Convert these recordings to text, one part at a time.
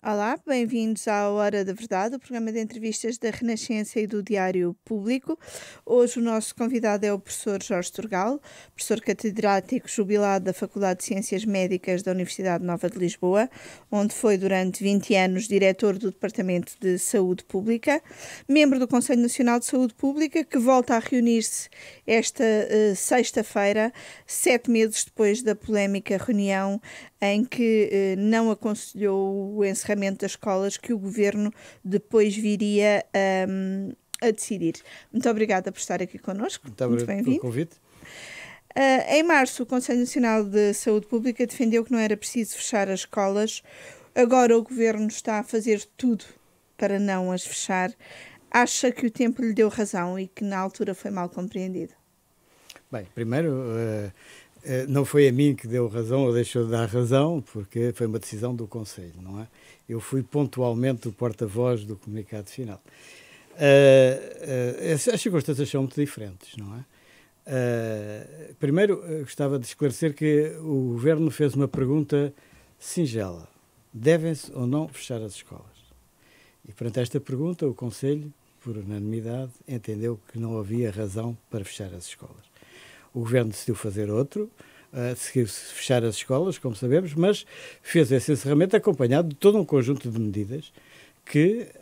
Olá, bem-vindos à Hora da Verdade, o programa de entrevistas da Renascença e do Diário Público. Hoje o nosso convidado é o professor Jorge Turgal, professor catedrático jubilado da Faculdade de Ciências Médicas da Universidade Nova de Lisboa, onde foi durante 20 anos diretor do Departamento de Saúde Pública, membro do Conselho Nacional de Saúde Pública, que volta a reunir-se esta sexta-feira, 7 meses depois da polémica reunião em que não aconselhou o encerramento das escolas que o governo depois viria a decidir. Muito obrigada por estar aqui connosco. Muito Muito obrigado pelo bem-vindo. convite. Em março, o Conselho Nacional de Saúde Pública defendeu que não era preciso fechar as escolas. Agora o governo está a fazer tudo para não as fechar. Acha que o tempo lhe deu razão e que na altura foi mal compreendido? Bem, primeiro, não foi a mim que deu razão ou deixou de dar razão, porque foi uma decisão do Conselho, não é? Eu fui pontualmente o porta-voz do comunicado final. As circunstâncias são muito diferentes, não é? Primeiro, gostava de esclarecer que o Governo fez uma pergunta singela. Devem-se ou não fechar as escolas? E perante esta pergunta, o Conselho, por unanimidade, entendeu que não havia razão para fechar as escolas. O Governo decidiu fazer outro, decidiu fechar as escolas, como sabemos, mas fez esse encerramento acompanhado de todo um conjunto de medidas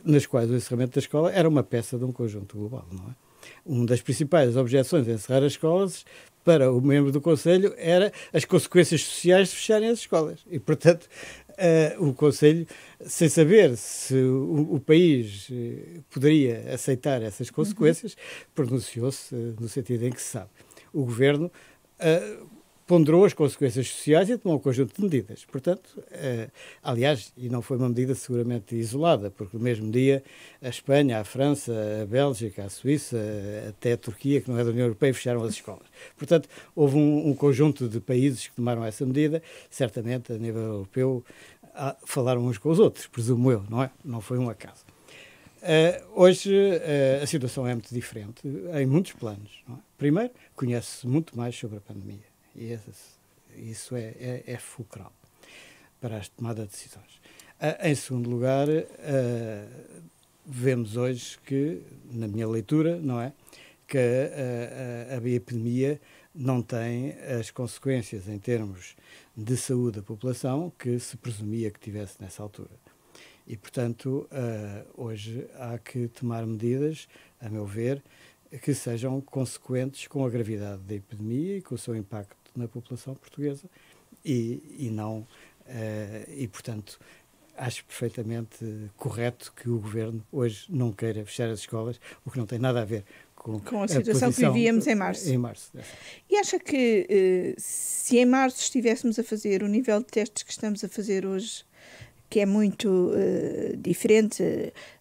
nas quais o encerramento da escola era uma peça de um conjunto global, não é? Uma das principais objeções a encerrar as escolas para o membro do Conselho era as consequências sociais de fecharem as escolas. E, portanto, o Conselho, sem saber se o país poderia aceitar essas consequências, pronunciou-se no sentido em que se sabe. O Governo ponderou as consequências sociais e tomou um conjunto de medidas. Portanto, aliás, e não foi uma medida seguramente isolada, porque no mesmo dia a Espanha, a França, a Bélgica, a Suíça, até a Turquia, que não é da União Europeia, fecharam as escolas. Portanto, houve um conjunto de países que tomaram essa medida, certamente a nível europeu falaram uns com os outros, presumo eu, não é? Não foi um acaso. Hoje a situação é muito diferente em muitos planos, não é? Primeiro, conhece-se muito mais sobre a pandemia. E isso é fulcral para a tomada de decisões. Em segundo lugar, vemos hoje que, na minha leitura, não é, que a epidemia não tem as consequências em termos de saúde da população que se presumia que tivesse nessa altura. E, portanto, hoje há que tomar medidas, a meu ver, que sejam consequentes com a gravidade da epidemia e com o seu impacto na população portuguesa e portanto, acho perfeitamente correto que o Governo hoje não queira fechar as escolas, o que não tem nada a ver com a situação que vivíamos em março. E acha que se em março estivéssemos a fazer o nível de testes que estamos a fazer hoje, que é muito diferente.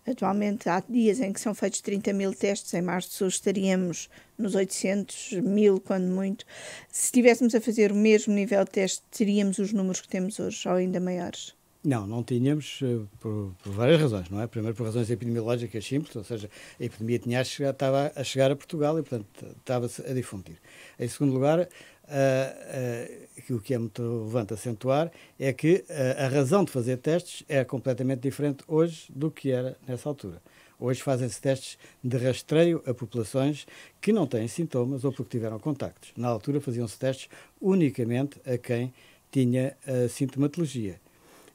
Atualmente há dias em que são feitos 30 mil testes, em março estaríamos nos 800 mil, quando muito. Se estivéssemos a fazer o mesmo nível de teste, teríamos os números que temos hoje, ou ainda maiores? Não tínhamos por várias razões, não é? Primeiro por razões epidemiológicas simples, ou seja, a epidemia estava a chegar a Portugal e, portanto, estava-se a difundir. Em segundo lugar, o que é muito relevante acentuar é que a razão de fazer testes é completamente diferente hoje do que era nessa altura. Hoje fazem-se testes de rastreio a populações que não têm sintomas ou porque tiveram contactos. Na altura faziam-se testes unicamente a quem tinha sintomatologia.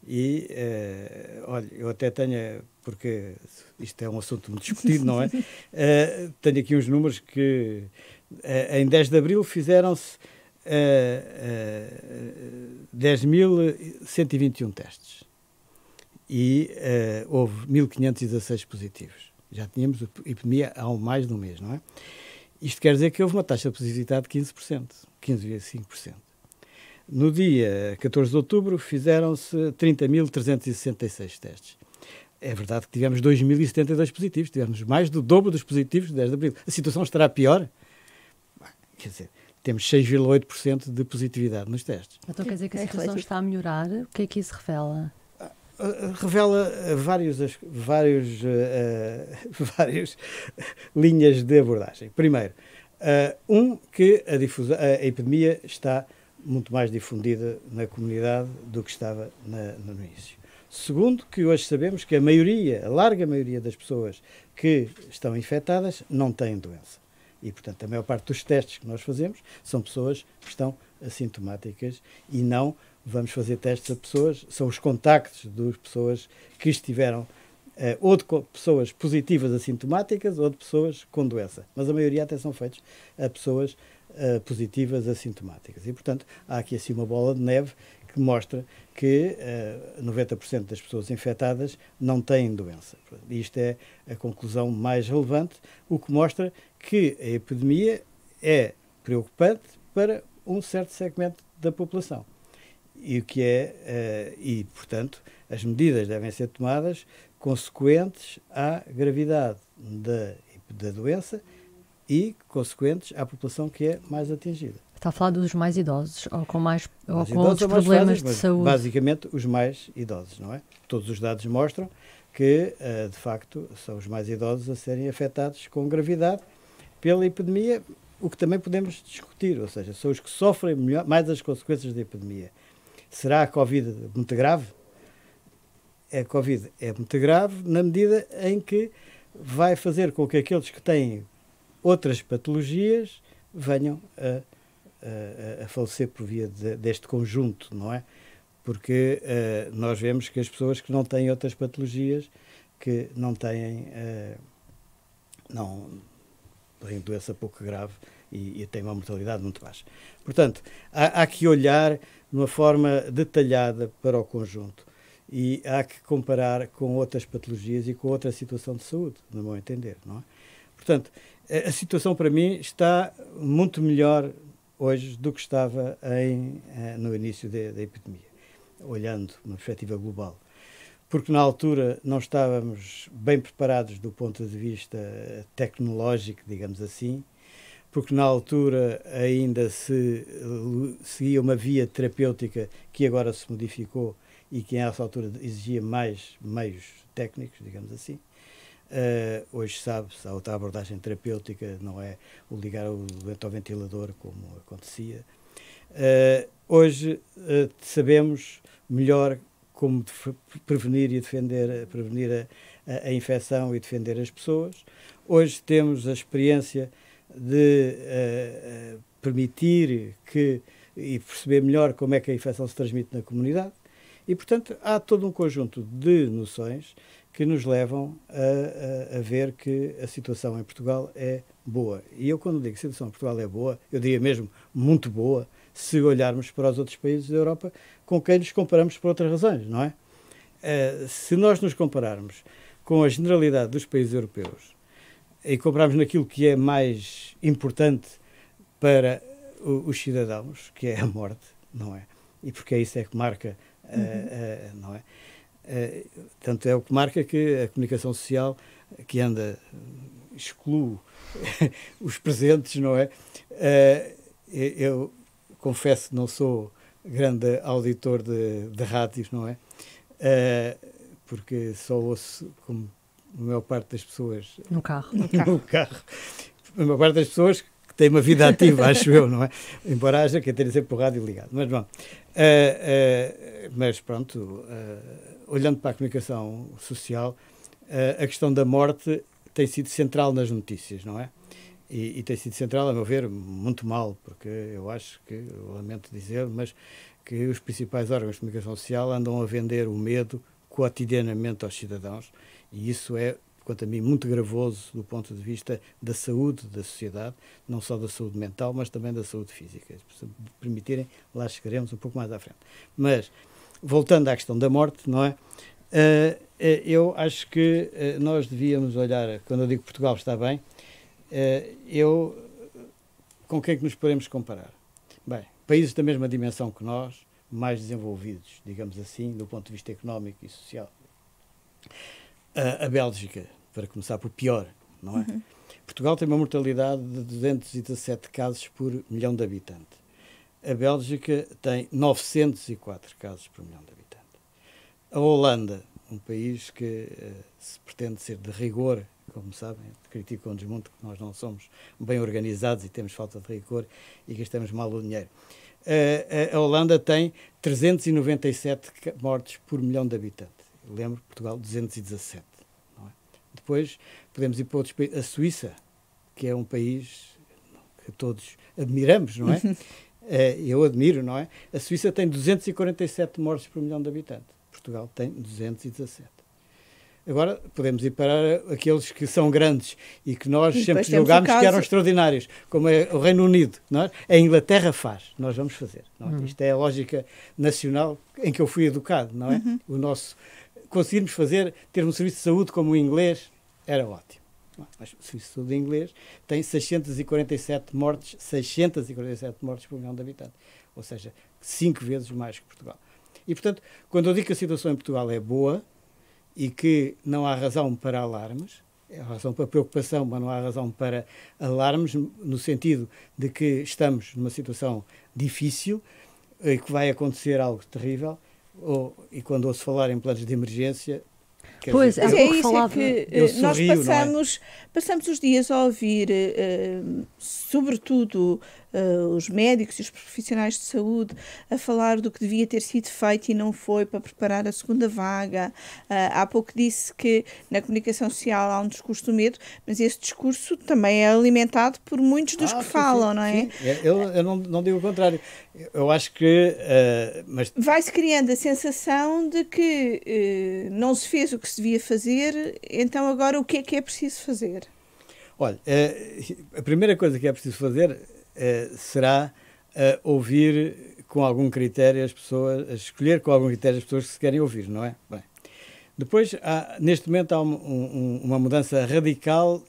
E, olha, eu até tenho, porque isto é um assunto muito discutido, não é? Tenho aqui uns números que em 10 de abril fizeram-se 10.121 testes e houve 1.516 positivos. Já tínhamos epidemia há mais de um mês, não é? Isto quer dizer que houve uma taxa de positividade de 15%, 15,5%. No dia 14 de outubro fizeram-se 30.366 testes. É verdade que tivemos 2.072 positivos, tivemos mais do dobro dos positivos de 10 de abril. A situação estará pior? Quer dizer, temos 6,8% de positividade nos testes. Então quer dizer que a situação está a melhorar? O que é que isso revela? Revela várias linhas de abordagem. Primeiro, que a epidemia está muito mais difundida na comunidade do que estava no início. Segundo, que hoje sabemos que a larga maioria das pessoas que estão infectadas não têm doença. E, portanto, a maior parte dos testes que nós fazemos são pessoas que estão assintomáticas e não vamos fazer testes a pessoas, são os contactos das pessoas que estiveram, ou de pessoas positivas assintomáticas ou de pessoas com doença. Mas a maioria até são feitos a pessoas positivas assintomáticas. E, portanto, há aqui assim uma bola de neve que mostra que 90% das pessoas infectadas não têm doença. Isto é a conclusão mais relevante, o que mostra que a epidemia é preocupante para um certo segmento da população. E o que e, portanto, as medidas devem ser tomadas consequentes à gravidade da doença e consequentes à população que é mais atingida. Está a falar dos mais idosos ou com outros problemas de saúde? Basicamente, os mais idosos, não é? Todos os dados mostram que, de facto, são os mais idosos a serem afetados com gravidade pela epidemia, o que também podemos discutir, ou seja, são os que sofrem mais as consequências da epidemia. Será a Covid muito grave? A Covid é muito grave na medida em que vai fazer com que aqueles que têm outras patologias venham a falecer por via deste conjunto, não é? Porque nós vemos que as pessoas que não têm outras patologias, que não têm doença pouco grave e têm uma mortalidade muito baixa. Portanto, há que olhar de uma forma detalhada para o conjunto e há que comparar com outras patologias e com outra situação de saúde, no meu entender, não é? Portanto, a situação para mim está muito melhor hoje do que estava no início da epidemia, olhando uma perspectiva global. Porque na altura não estávamos bem preparados do ponto de vista tecnológico, digamos assim, porque na altura ainda se seguia uma via terapêutica que agora se modificou e que nessa altura exigia mais meios técnicos, digamos assim. Hoje sabe-se, há outra abordagem terapêutica, não é o ligar o doente ao ventilador como acontecia. Hoje sabemos melhor como prevenir e prevenir a infecção e defender as pessoas. Hoje temos a experiência de permitir e perceber melhor como é que a infecção se transmite na comunidade. E, portanto, há todo um conjunto de noções que nos levam a ver que a situação em Portugal é boa. E eu, quando digo que a situação em Portugal é boa, eu diria mesmo muito boa, se olharmos para os outros países da Europa com quem nos comparamos por outras razões, não é? Se nós nos compararmos com a generalidade dos países europeus e compararmos naquilo que é mais importante para os cidadãos, que é a morte, não é? E porque é isso que marca, não é? Tanto é o que marca que a comunicação social que exclui os presentes, não é? Eu confesso que não sou grande auditor de rádios, não é? Porque só ouço, como a maior parte das pessoas... No carro. A maior parte das pessoas que têm uma vida ativa, acho eu, não é? Embora haja quem tenha sempre o rádio ligado. Mas, bom, mas pronto, olhando para a comunicação social, a questão da morte tem sido central nas notícias, não é? E tem sido central, a meu ver, muito mal, porque eu acho que, eu lamento dizer, mas que os principais órgãos de comunicação social andam a vender o medo cotidianamente aos cidadãos, e isso é, quanto a mim, muito gravoso do ponto de vista da saúde da sociedade, não só da saúde mental, mas também da saúde física. Se permitirem, lá chegaremos um pouco mais à frente. Mas, voltando à questão da morte, não é? Eu acho que nós devíamos olhar, quando eu digo que Portugal está bem, com quem é que nos podemos comparar? Bem, países da mesma dimensão que nós, mais desenvolvidos, digamos assim, do ponto de vista económico e social. A Bélgica, para começar por pior, não é? Uhum. Portugal tem uma mortalidade de 217 casos por milhão de habitantes. A Bélgica tem 904 casos por milhão de habitantes. A Holanda, um país que se pretende ser de rigor, como sabem, criticam-nos muito que nós não somos bem organizados e temos falta de rigor e gastamos mal o dinheiro. a Holanda tem 397 mortes por milhão de habitantes. Eu lembro, Portugal, 217. Não é? Depois podemos ir para outros países. A Suíça, que é um país que todos admiramos, não é? Eu admiro, não é? A Suíça tem 247 mortes por milhão de habitantes. Portugal tem 217. Agora, podemos ir para aqueles que são grandes e que nós sempre julgámos que eram extraordinários, como é o Reino Unido. Não é? A Inglaterra faz, nós vamos fazer. Não é? Isto é a lógica nacional em que eu fui educado. Não é? Conseguirmos ter um serviço de saúde como o inglês era ótimo. Mas o serviço de saúde inglês tem 647 mortes por milhão de habitantes. Ou seja, 5 vezes mais que Portugal. E, portanto, quando eu digo que a situação em Portugal é boa, e que não há razão para alarmes, há razão para preocupação, mas não há razão para alarmes, no sentido de que estamos numa situação difícil e que vai acontecer algo terrível, e quando ouço falar em planos de emergência... Pois, é isso, é que nós sorrio, passamos os dias a ouvir, sobretudo os médicos e os profissionais de saúde, a falar do que devia ter sido feito e não foi para preparar a segunda vaga. Há pouco disse que na comunicação social há um discurso do medo, mas esse discurso também é alimentado por muitos dos que falam, não é? Sim. Eu não digo o contrário. Eu acho que... mas... Vai-se criando a sensação de que não se fez o que se devia fazer, então agora o que é preciso fazer? Olha, a primeira coisa que é preciso fazer será ouvir com algum critério as pessoas, escolher com algum critério as pessoas que se querem ouvir, não é? Bem, depois, neste momento, há uma mudança radical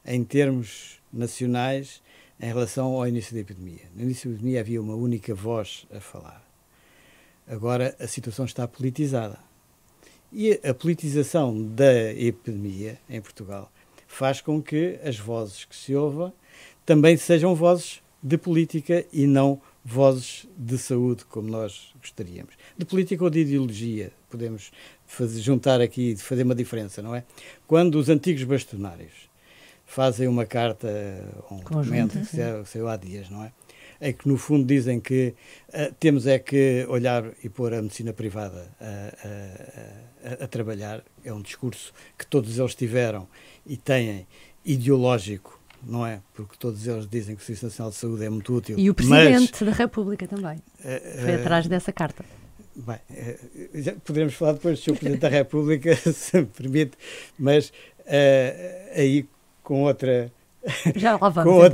em termos nacionais em relação ao início da epidemia. No início da epidemia havia uma única voz a falar. Agora a situação está politizada. E a politização da epidemia em Portugal faz com que as vozes que se ouvem também sejam vozes de política e não vozes de saúde, como nós gostaríamos. De política ou de ideologia, podemos juntar aqui, fazer uma diferença, não é? Quando os antigos bastonários fazem uma carta, um documento que saiu há dias, não é? Em que, no fundo, dizem que temos é que olhar e pôr a medicina privada a trabalhar. É um discurso que todos eles tiveram e têm ideológico, não é? Porque todos eles dizem que o Serviço Nacional de Saúde é muito útil. E o Presidente da República também foi atrás dessa carta. Bem, já poderemos falar depois do Sr. Presidente da República, se me permite, mas aí com outra... Já lá vamos,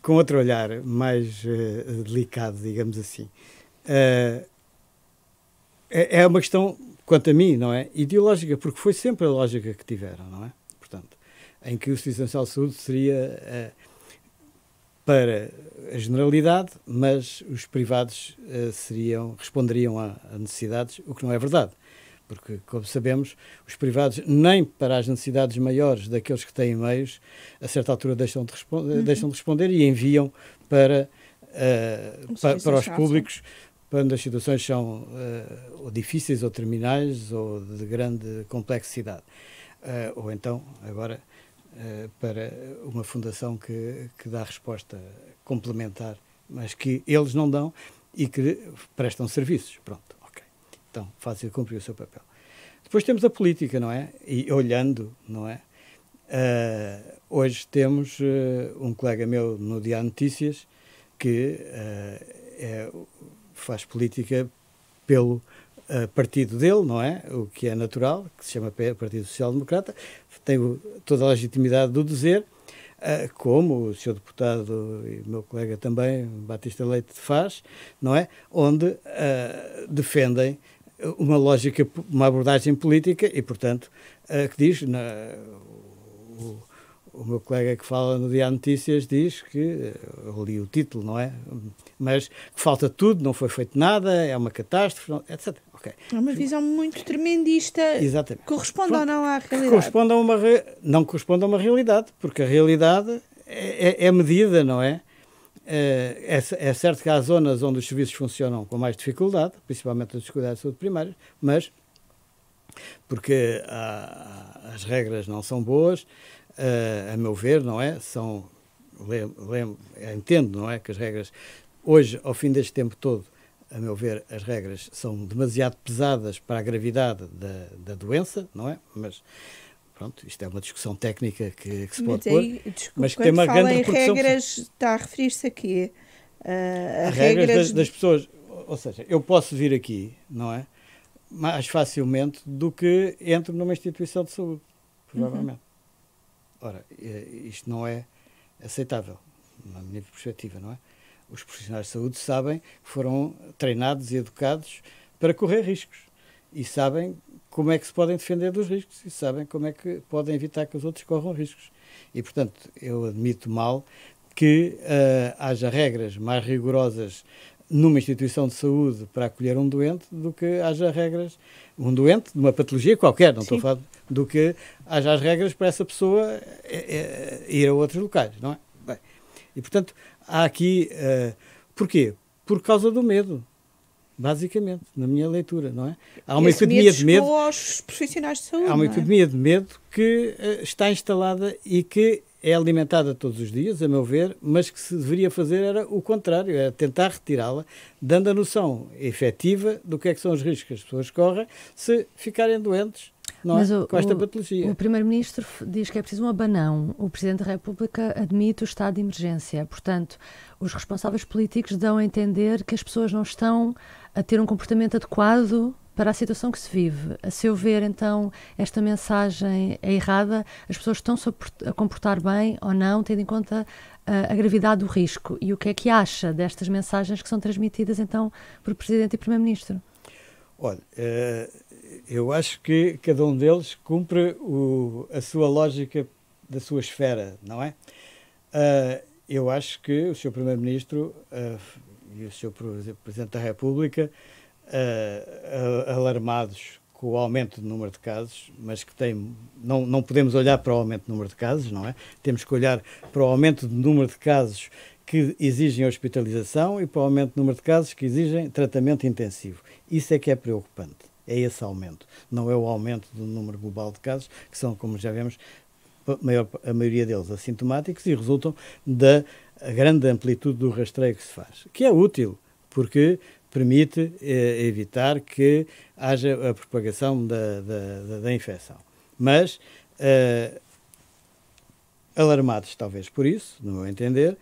com outro olhar mais delicado, digamos assim. É uma questão, quanto a mim, não é? Ideológica, porque foi sempre a lógica que tiveram, não é? Portanto, em que o Serviço Nacional de Saúde seria para a generalidade, mas os privados responderiam a necessidades, o que não é verdade. Porque, como sabemos, os privados, nem para as necessidades maiores daqueles que têm meios, a certa altura deixam de responder e enviam para os públicos, quando as situações são ou difíceis, ou terminais, ou de grande complexidade. Ou então, agora, para uma fundação que dá resposta complementar, mas que eles não dão e que prestam serviços. Pronto. Então, fácil cumprir o seu papel. Depois temos a política, não é? E olhando, não é? Hoje temos um colega meu no Diário Notícias que faz política pelo partido dele, não é? O que é natural, que se chama Partido Social Democrata, tem toda a legitimidade de o dizer, como o Sr. Deputado e o meu colega também, Batista Leite, faz, não é? Onde defendem uma lógica, uma abordagem política e, portanto, que diz, o meu colega que fala no Diário Notícias diz que, eu li o título, não é? Mas que falta tudo, não foi feito nada, é uma catástrofe, etc. Okay. É uma visão muito tremendista. Exatamente. Corresponde ou não à realidade? Não corresponde a uma realidade, porque a realidade é medida, não é? É certo que há zonas onde os serviços funcionam com mais dificuldade, principalmente os cuidados de saúde primários, mas porque as regras não são boas, a meu ver, não é? entendo, não é, que as regras, hoje, ao fim deste tempo todo, a meu ver, as regras são demasiado pesadas para a gravidade da doença, não é? Mas, pronto, isto é uma discussão técnica que se pode pôr. Desculpa, mas que tem uma grande repercussão. Regras, está a referir-se a quê? A regras das pessoas. Ou seja, eu posso vir aqui, não é? Mais facilmente do que entro numa instituição de saúde, provavelmente. Ora, isto não é aceitável, na minha perspectiva, não é? Os profissionais de saúde sabem que foram treinados e educados para correr riscos e sabem como é que se podem defender dos riscos e sabem como é que podem evitar que os outros corram riscos. E, portanto, eu admito mal que haja regras mais rigorosas numa instituição de saúde para acolher um doente do que haja regras, um doente de uma patologia qualquer, não estou a falar do que haja as regras para essa pessoa ir a outros locais, não é? Bem, e, portanto, há aqui... porquê? Por causa do medo, basicamente, na minha leitura, não é? Há uma epidemia de medo... aos profissionais de saúde, há uma epidemia de medo que está instalada e que é alimentada todos os dias, a meu ver, mas que se deveria fazer era o contrário, era tentar retirá-la, dando a noção efetiva do que são os riscos que as pessoas correm se ficarem doentes, não é? Com esta patologia. O Primeiro-Ministro diz que é preciso um abanão. O Presidente da República admite o estado de emergência. Portanto, os responsáveis políticos dão a entender que as pessoas não estão a ter um comportamento adequado para a situação que se vive. A seu ver, então, esta mensagem é errada? As pessoas estão-se a comportar bem ou não, tendo em conta a gravidade do risco? E o que é que acha destas mensagens que são transmitidas, então, por Presidente e Primeiro-Ministro? Olha, eu acho que cada um deles cumpre a sua lógica da sua esfera, não é? Eu acho que o Sr. Primeiro-Ministro e o Sr. Presidente da República, alarmados com o aumento do número de casos, mas que não podemos olhar para o aumento do número de casos, não é? Temos que olhar para o aumento do número de casos que exigem hospitalização e para o aumento do número de casos que exigem tratamento intensivo. Isso é que é preocupante, é esse aumento. Não é o aumento do número global de casos, que são, como já vemos, a maioria deles assintomáticos e resultam da grande amplitude do rastreio que se faz, que é útil, porque permite evitar que haja a propagação da infecção. Mas, alarmados talvez por isso, no meu entender,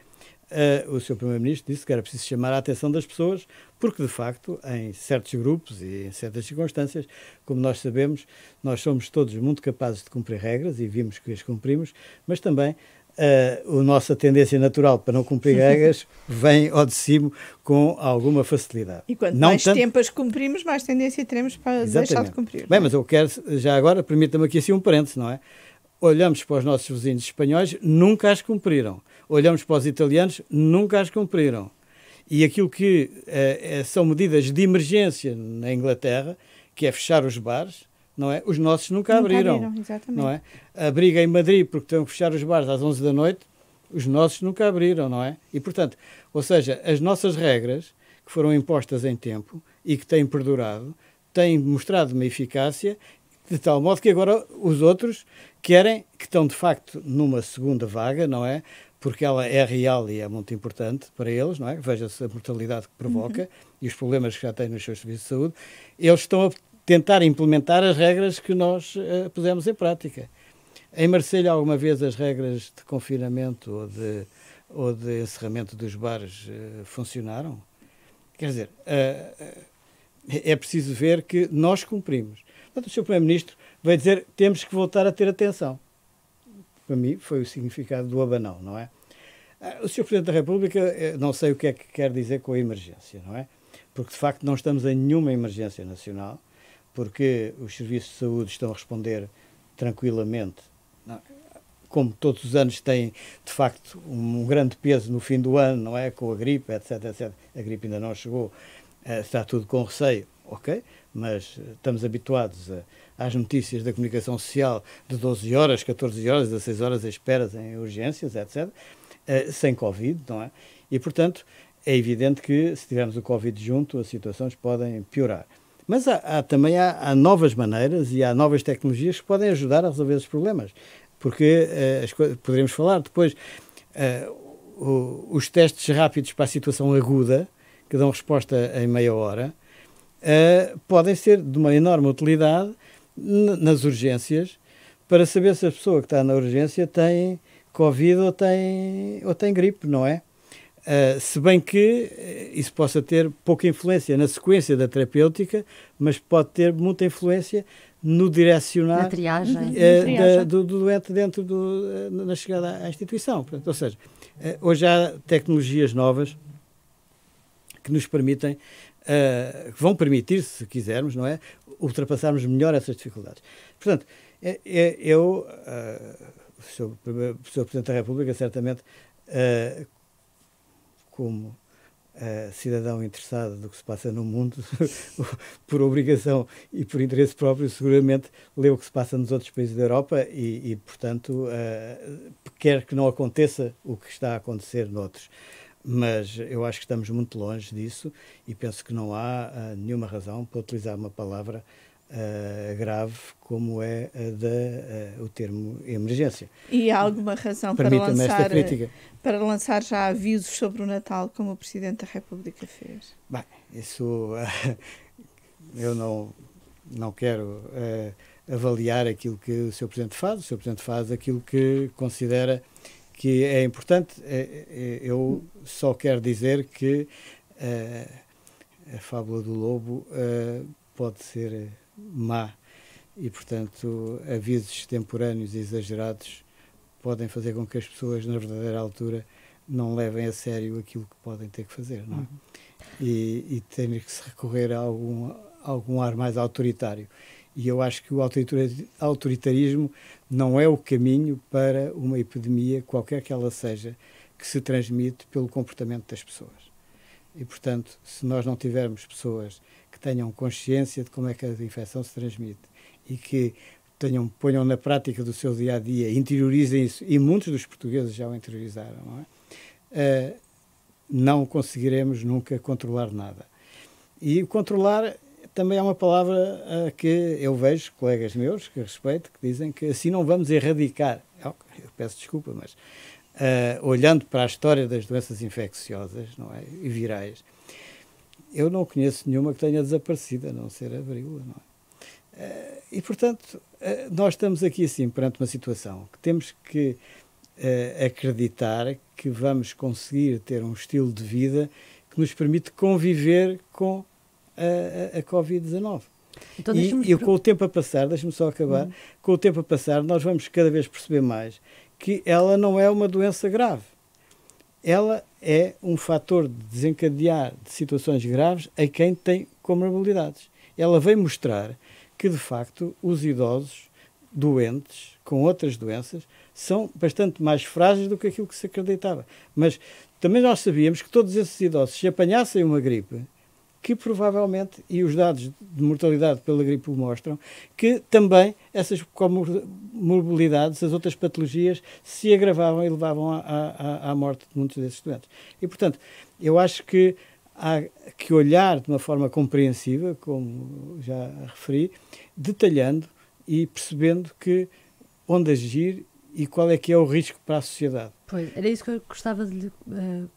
o Sr. Primeiro-Ministro disse que era preciso chamar a atenção das pessoas, porque, de facto, em certos grupos e em certas circunstâncias, como nós sabemos, nós somos todos muito capazes de cumprir regras e vimos que as cumprimos, mas também a nossa tendência natural para não cumprir regras vem ao de cima com alguma facilidade. E quanto mais tempo as cumprimos, mais tendência teremos para deixar de cumprir. Bem, mas eu quero, já agora, permita-me aqui assim um parênteses, não é? Olhamos para os nossos vizinhos espanhóis, nunca as cumpriram. Olhamos para os italianos, nunca as cumpriram. E aquilo que são medidas de emergência na Inglaterra, que é fechar os bares, não é? Os nossos nunca abriram, exatamente. não é? A briga em Madrid, porque estão a fechar os bares às 11 da noite, os nossos nunca abriram, não é? E, portanto, ou seja, as nossas regras, que foram impostas em tempo e que têm perdurado, têm mostrado uma eficácia de tal modo que agora os outros querem, que estão de facto numa segunda vaga, não é? Porque ela é real e é muito importante para eles, não é? Veja-se a mortalidade que provoca e os problemas que já têm nos seus serviços de saúde. Eles estão a tentar implementar as regras que nós pusemos em prática. Em Marselha, alguma vez as regras de confinamento ou de encerramento dos bares funcionaram? Quer dizer, é preciso ver que nós cumprimos. Portanto, o Sr. Primeiro-Ministro veio dizer que temos que voltar a ter atenção. Para mim, foi o significado do abanão, não é? O Sr. Presidente da República, não sei o que é que quer dizer com a emergência, não é? Porque, de facto, não estamos em nenhuma emergência nacional, porque os serviços de saúde estão a responder tranquilamente, não é? Como todos os anos têm, de facto, um grande peso no fim do ano, não é? Com a gripe, etc, etc. A gripe ainda não chegou, está tudo com receio, ok? Mas estamos habituados às notícias da comunicação social de 12 horas, 14 horas, 16 horas, esperas em urgências, etc., sem Covid, não é? E, portanto, é evidente que se tivermos o Covid junto, as situações podem piorar. Mas também há novas maneiras e há novas tecnologias que podem ajudar a resolver esses problemas. Porque, poderemos falar depois, os testes rápidos para a situação aguda, que dão resposta em meia hora, podem ser de uma enorme utilidade nas urgências, para saber se a pessoa que está na urgência tem Covid ou tem gripe, não é? Se bem que isso possa ter pouca influência na sequência da terapêutica, mas pode ter muita influência no direcionar na triagem. do doente na chegada à instituição. Portanto, ou seja, hoje há tecnologias novas que nos permitem, que vão permitir, se quisermos, não é, ultrapassarmos melhor essas dificuldades. Portanto, o Sr. Presidente da República, certamente, como cidadão interessado do que se passa no mundo, por obrigação e por interesse próprio, seguramente lê o que se passa nos outros países da Europa e portanto, quer que não aconteça o que está a acontecer noutros. Mas eu acho que estamos muito longe disso e penso que não há nenhuma razão para utilizar uma palavra grave como é o termo emergência. E há alguma razão para lançar já avisos sobre o Natal, como o Presidente da República fez? Bem, isso eu não quero avaliar aquilo que o Sr. Presidente faz. O Sr. Presidente faz aquilo que considera que é importante. Eu só quero dizer que a fábula do lobo pode ser má e, portanto, avisos extemporâneos e exagerados podem fazer com que as pessoas, na verdadeira altura, não levem a sério aquilo que podem ter que fazer, não é? E têm que se recorrer a algum ar mais autoritário. E eu acho que o autoritarismo não é o caminho para uma epidemia, qualquer que ela seja, que se transmite pelo comportamento das pessoas. E, portanto, se nós não tivermos pessoas que tenham consciência de como é que a infecção se transmite e que ponham na prática do seu dia-a-dia, interiorizem isso, e muitos dos portugueses já o interiorizaram, não é? Não conseguiremos nunca controlar nada. E controlar também é uma palavra que eu vejo colegas meus que respeito, que dizem que assim não vamos erradicar. Eu peço desculpa, mas olhando para a história das doenças infecciosas, não é, e virais, eu não conheço nenhuma que tenha desaparecido, a não ser a varíola, não é? E, portanto, nós estamos aqui assim perante uma situação que temos que acreditar que vamos conseguir ter um estilo de vida que nos permite conviver com a Covid-19. Então, e com o tempo a passar, deixe-me só acabar, com o tempo a passar nós vamos cada vez perceber mais que ela não é uma doença grave. Ela é um fator de desencadear de situações graves a quem tem comorbilidades. Ela vem mostrar que, de facto, os idosos doentes com outras doenças são bastante mais frágeis do que aquilo que se acreditava. Mas também nós sabíamos que todos esses idosos, se apanhassem uma gripe, que provavelmente, e os dados de mortalidade pela gripe o mostram, que também essas comorbilidades, as outras patologias, se agravavam e levavam à morte de muitos desses doentes. E, portanto, eu acho que há que olhar de uma forma compreensiva, como já referi, detalhando e percebendo onde agir e qual é que é o risco para a sociedade. Pois, era isso que eu gostava de lhe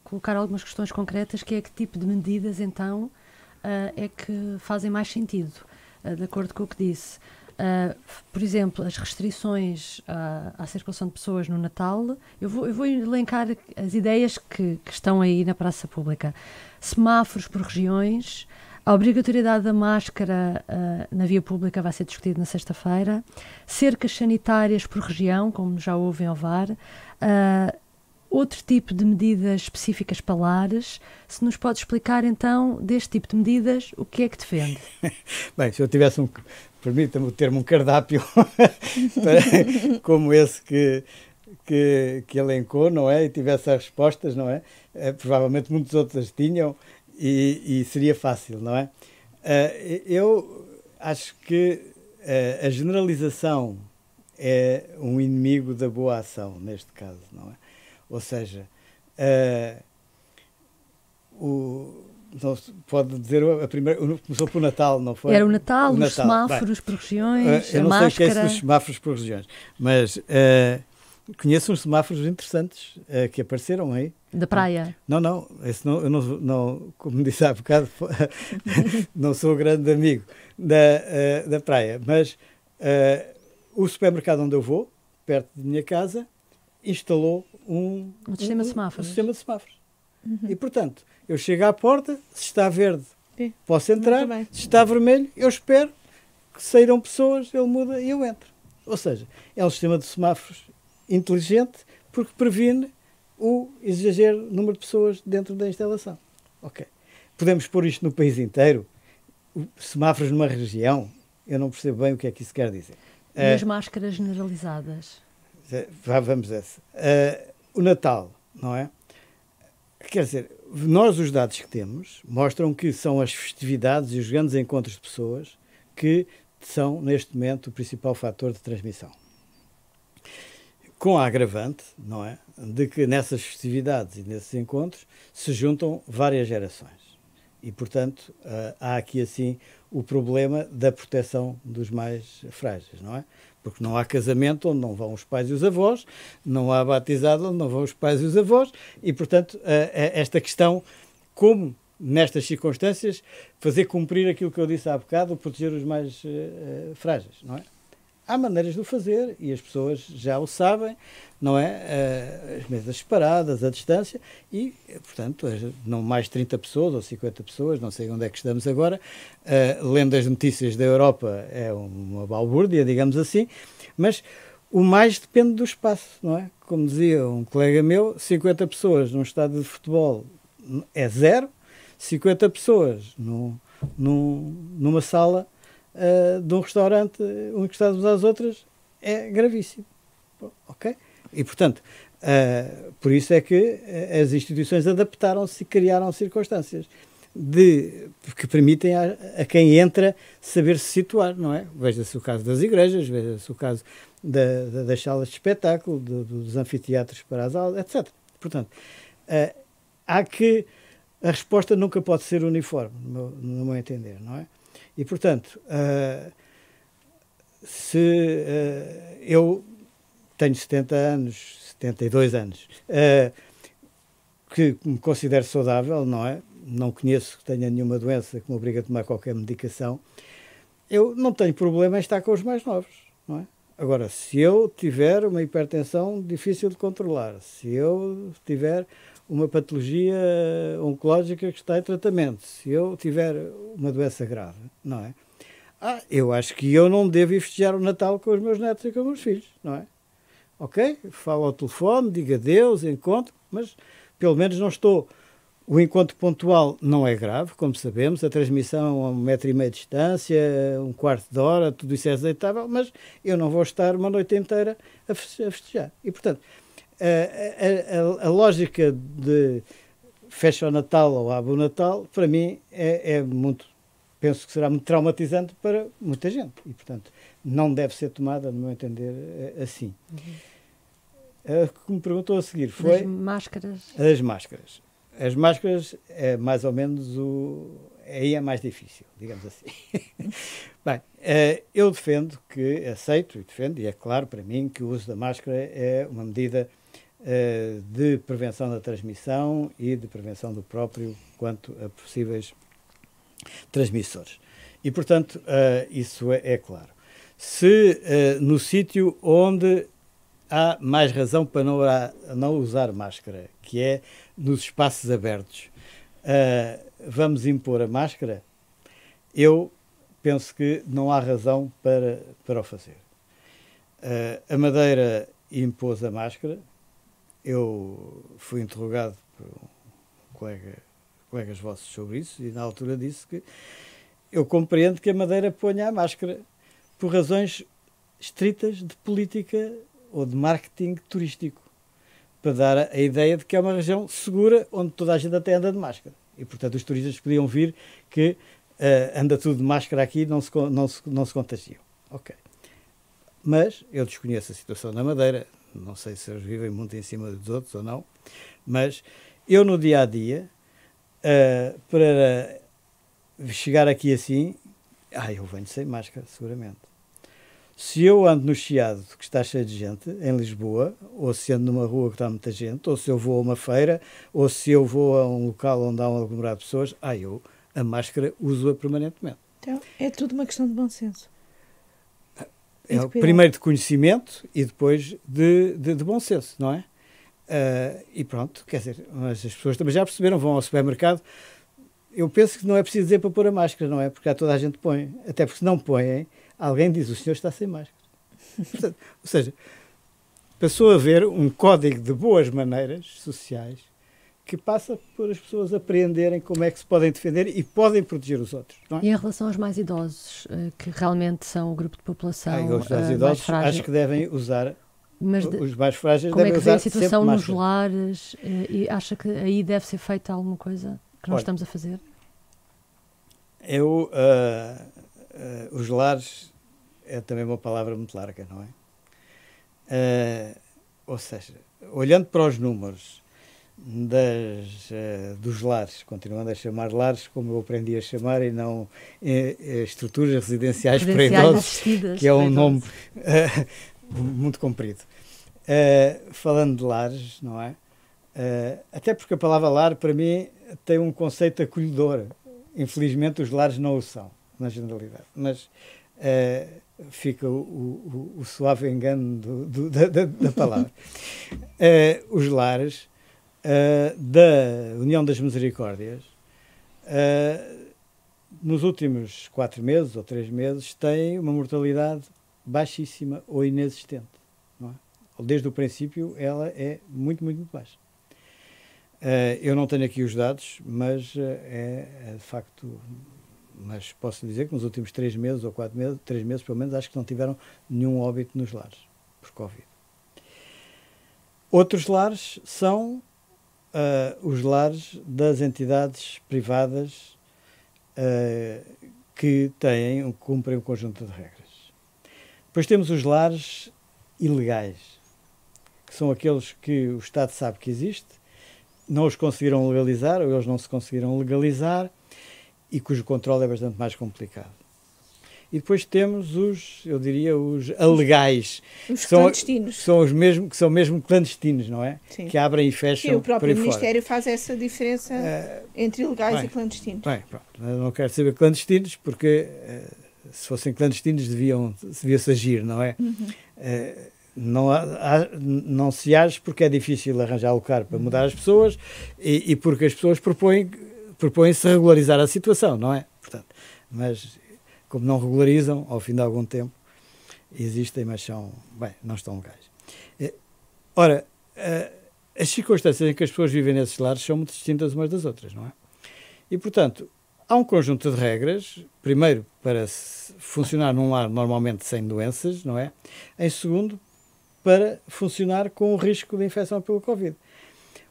colocar algumas questões concretas, que é que tipo de medidas, então, é que fazem mais sentido, de acordo com o que disse. Por exemplo, as restrições à circulação de pessoas no Natal, eu vou elencar as ideias que estão aí na praça pública. Semáforos por regiões, a obrigatoriedade da máscara na via pública vai ser discutida na sexta-feira, cercas sanitárias por região, como já houve em Ovar, outro tipo de medidas específicas para lares. Se nos pode explicar, então, deste tipo de medidas, o que é que defende? Bem, se eu tivesse permita-me o termo, um cardápio como esse que elencou, não é? E tivesse as respostas, não é? Provavelmente muitos outros tinham e seria fácil, não é? Eu acho que a generalização é um inimigo da boa ação, neste caso, não é? Ou seja, não pode dizer a primeira, começou pelo Natal, não foi? Era o Natal, os semáforos por regiões, eu não sei máscara. o que é isso dos semáforos por regiões, mas conheço uns semáforos interessantes que apareceram aí, Da praia? Não, esse não, eu não, como disse há bocado, não sou grande amigo da praia, mas o supermercado onde eu vou, perto de minha casa, instalou um sistema de semáforos. Sistema de semáforos. E, portanto, eu chego à porta, se está verde, posso entrar, se está vermelho, eu espero que saíram pessoas, ele muda e eu entro. Ou seja, é um sistema de semáforos inteligente porque previne o exagero número de pessoas dentro da instalação. Ok. Podemos pôr isto no país inteiro? Semáforos numa região? Eu não percebo bem o que é que isso quer dizer. E as máscaras generalizadas? Vamos a essa. O Natal, não é? Quer dizer, nós os dados que temos mostram que são as festividades e os grandes encontros de pessoas que são, neste momento, o principal fator de transmissão. Com a agravante, não é? De que nessas festividades e nesses encontros se juntam várias gerações. E, portanto, há aqui, assim, o problema da proteção dos mais frágeis, não é? Porque não há casamento onde não vão os pais e os avós, não há batizado onde não vão os pais e os avós, e, portanto, esta questão, como, nestas circunstâncias, fazer cumprir aquilo que eu disse há bocado, proteger os mais frágeis, não é? Há maneiras de o fazer e as pessoas já o sabem, não é? As mesas separadas, a distância e, portanto, não mais 30 pessoas ou 50 pessoas, não sei onde é que estamos agora. Lendo as notícias da Europa é uma balbúrdia, digamos assim, mas o mais depende do espaço, não é? Como dizia um colega meu, 50 pessoas num estádio de futebol é zero, 50 pessoas numa sala de um restaurante, encostados umas às outras, é gravíssimo. Ok? E, portanto, por isso é que as instituições adaptaram-se e criaram circunstâncias que permitem a quem entra saber se situar, não é? Veja-se o caso das igrejas, veja-se o caso das salas de espetáculo, dos anfiteatros para as aulas, etc. Portanto, a resposta nunca pode ser uniforme, no meu entender, não é? E, portanto, se eu tenho 70 anos, 72 anos, que me considero saudável, não é? Não conheço que tenha nenhuma doença que me obrigue a tomar qualquer medicação, eu não tenho problema em estar com os mais novos, não é? Agora, se eu tiver uma hipertensão difícil de controlar, se eu tiver uma patologia oncológica que está em tratamento, se eu tiver uma doença grave, não é? Eu acho que eu não devo ir festejar o Natal com os meus netos e com os meus filhos, não é? Ok? Falo ao telefone, digo adeus, encontro, mas pelo menos não estou... O encontro pontual não é grave, como sabemos, a transmissão a 1,5 metro de distância, um quarto de hora, tudo isso é aceitável, mas eu não vou estar uma noite inteira a festejar. E, portanto, a lógica de fecha o Natal ou abre o Natal, para mim, penso que será muito traumatizante para muita gente. E, portanto, não deve ser tomada, no meu entender, assim. O que me perguntou a seguir foi... As máscaras. As máscaras. As máscaras é mais ou menos aí é mais difícil, digamos assim. Bem, eu aceito e defendo, e é claro para mim que o uso da máscara é uma medida de prevenção da transmissão e de prevenção do próprio quanto a possíveis transmissores. E, portanto, isso é claro. Se no sítio onde há mais razão para não usar máscara, que é nos espaços abertos, vamos impor a máscara, eu penso que não há razão para o fazer. A Madeira impôs a máscara, eu fui interrogado por colegas vossos sobre isso e na altura disse que eu compreendo que a Madeira ponha a máscara por razões estritas de política ou de marketing turístico, para dar a ideia de que é uma região segura onde toda a gente até anda de máscara. E, portanto, os turistas podiam vir que anda tudo de máscara aqui e não se contagiam. Ok. Mas eu desconheço a situação na Madeira, não sei se eles vivem muito em cima dos outros ou não, mas eu no dia-a-dia, para chegar aqui assim, eu venho sem máscara, seguramente. Se eu ando no Chiado, que está cheio de gente, em Lisboa, ou se ando numa rua que está muita gente, ou se eu vou a uma feira, ou se eu vou a um local onde há um aglomerado de pessoas, eu a máscara uso-a permanentemente. Então, é tudo uma questão de bom senso. É primeiro de conhecimento e depois de bom senso, não é? E pronto, quer dizer, mas as pessoas também já perceberam, vão ao supermercado. Eu penso que não é preciso dizer para pôr a máscara, não é? Porque já toda a gente põe. Até porque se não põem, alguém diz, o senhor está sem máscara. Portanto, ou seja, passou a haver um código de boas maneiras sociais que passa por as pessoas aprenderem como é que se podem defender e podem proteger os outros. Não é? E em relação aos mais idosos, que realmente são o grupo de população Os mais idosos, mais frágil, acho que devem usar, mas os mais frágeis como devem é que vê usar a situação sempre nos máscara. lares e acha que aí deve ser feita alguma coisa que nós estamos a fazer? Os lares é também uma palavra muito larga, não é? Ou seja, olhando para os números dos lares, continuando a chamar lares como eu aprendi a chamar e não estruturas residenciais para idosos, que é um nome muito comprido. Falando de lares, não é? Até porque a palavra lar para mim tem um conceito acolhedor. Infelizmente os lares não o são, na generalidade, mas fica o suave engano da palavra. Os lares da União das Misericórdias, nos últimos 4 meses ou 3 meses, têm uma mortalidade baixíssima ou inexistente. Não é? Desde o princípio ela é muito, muito, muito baixa. Eu não tenho aqui os dados, mas é de facto, mas posso dizer que nos últimos 3 meses ou 4 meses, 3 meses pelo menos, acho que não tiveram nenhum óbito nos lares por Covid. Outros lares são os lares das entidades privadas que cumprem um conjunto de regras. Depois temos os lares ilegais, que são aqueles que o Estado sabe que existe, não os conseguiram legalizar, ou eles não se conseguiram legalizar, e cujo controle é bastante mais complicado. E depois temos os alegais, os clandestinos. Que são mesmo clandestinos, não é? Sim. Que abrem e fecham. E o próprio Ministério faz essa diferença entre ilegais e clandestinos. Bem, pronto. Eu não quero saber clandestinos, porque se fossem clandestinos devia-se agir, não é? Uhum. Não se age porque é difícil arranjar lugar para mudar as pessoas e porque as pessoas propõem-se regularizar a situação, não é? Portanto, mas como não regularizam, ao fim de algum tempo, existem, mas não estão legais. Ora, as circunstâncias em que as pessoas vivem nesses lares são muito distintas umas das outras, não é? E, portanto, há um conjunto de regras, primeiro, para funcionar num lar normalmente sem doenças, não é? Em segundo, para funcionar com o risco de infecção pelo Covid.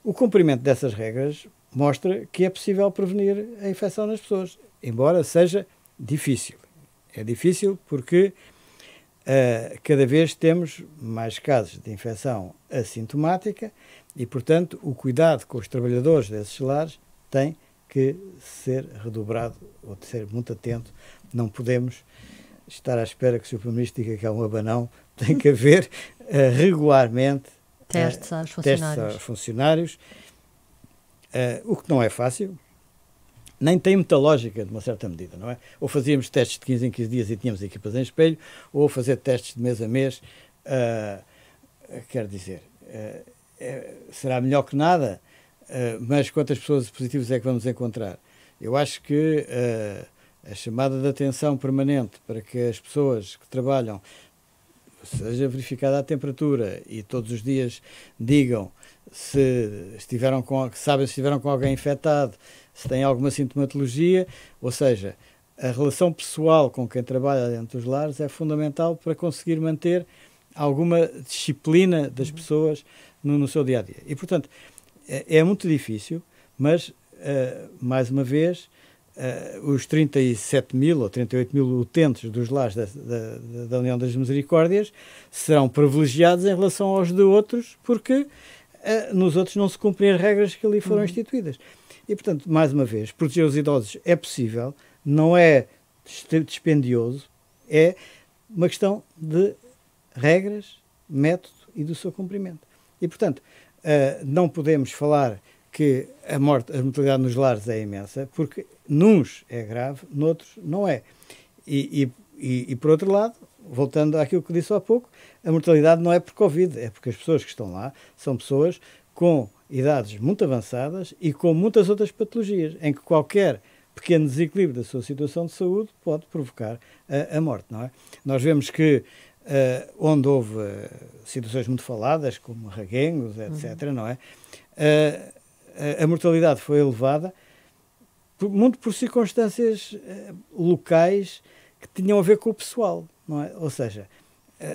O cumprimento dessas regras mostra que é possível prevenir a infecção nas pessoas, embora seja difícil. É difícil porque cada vez temos mais casos de infecção assintomática e, portanto, o cuidado com os trabalhadores desses lares tem que ser redobrado ou de ser muito atento. Não podemos estar à espera que o Sr. Primeiro-Ministro diga que é um abanão. Tem que haver regularmente testes aos funcionários, o que não é fácil, nem tem muita lógica, de uma certa medida, não é? Ou fazíamos testes de 15 em 15 dias e tínhamos equipas em espelho, ou fazer testes de mês a mês, quer dizer, será melhor que nada, mas quantas pessoas positivas é que vamos encontrar? Eu acho que a chamada de atenção permanente para que as pessoas que trabalham seja verificada a temperatura e todos os dias digam se estiveram sabem se estiveram com alguém infectado, se têm alguma sintomatologia, ou seja, a relação pessoal com quem trabalha dentro dos lares é fundamental para conseguir manter alguma disciplina das pessoas no seu dia-a-dia. E, portanto, é muito difícil, mas, mais uma vez, os 37 mil ou 38 mil utentes dos lares da União das Misericórdias serão privilegiados em relação aos de outros, porque nos outros não se cumprem as regras que ali foram instituídas. E, portanto, mais uma vez, proteger os idosos é possível, não é dispendioso, é uma questão de regras, método e do seu cumprimento. E, portanto, não podemos falar que a mortalidade nos lares é imensa, porque nuns é grave, noutros não é. E por outro lado, voltando àquilo que disse há pouco, a mortalidade não é por Covid, é porque as pessoas que estão lá são pessoas com idades muito avançadas e com muitas outras patologias, em que qualquer pequeno desequilíbrio da sua situação de saúde pode provocar a morte, não é? Nós vemos que onde houve situações muito faladas, como reguengos, etc., não é? A mortalidade foi elevada muito por circunstâncias locais que tinham a ver com o pessoal, não é? Ou seja,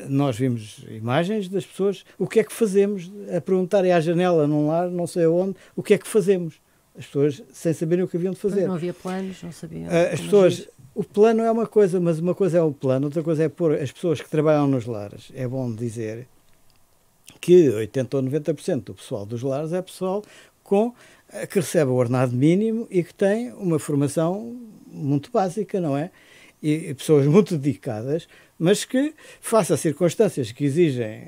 nós vimos imagens das pessoas, o que é que fazemos? A perguntarem à janela num lar, não sei aonde, o que é que fazemos? As pessoas sem saberem o que haviam de fazer. Mas não havia planos, não sabiam. As pessoas, o plano é uma coisa, mas uma coisa é o plano, outra coisa é pôr as pessoas que trabalham nos lares. É bom dizer que 80% ou 90% do pessoal dos lares é pessoal que recebe o ordenado mínimo e que tem uma formação muito básica, não é? E pessoas muito dedicadas, mas que, face a circunstâncias que exigem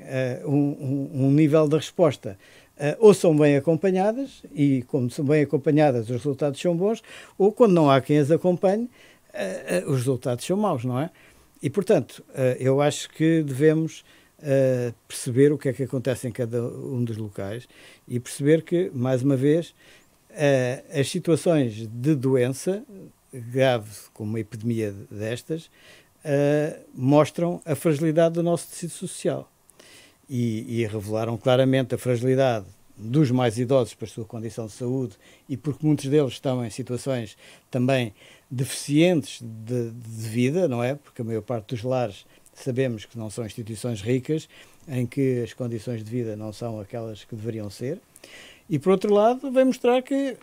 um nível de resposta, ou são bem acompanhadas, e como são bem acompanhadas os resultados são bons, ou quando não há quem as acompanhe, os resultados são maus, não é? E, portanto, eu acho que devemos perceber o que é que acontece em cada um dos locais e perceber que, mais uma vez, as situações de doença grave, como uma epidemia destas, mostram a fragilidade do nosso tecido social e revelaram claramente a fragilidade dos mais idosos para a sua condição de saúde e porque muitos deles estão em situações também deficientes de vida, não é? Porque a maior parte dos lares sabemos que não são instituições ricas, em que as condições de vida não são aquelas que deveriam ser. E, por outro lado, vem mostrar que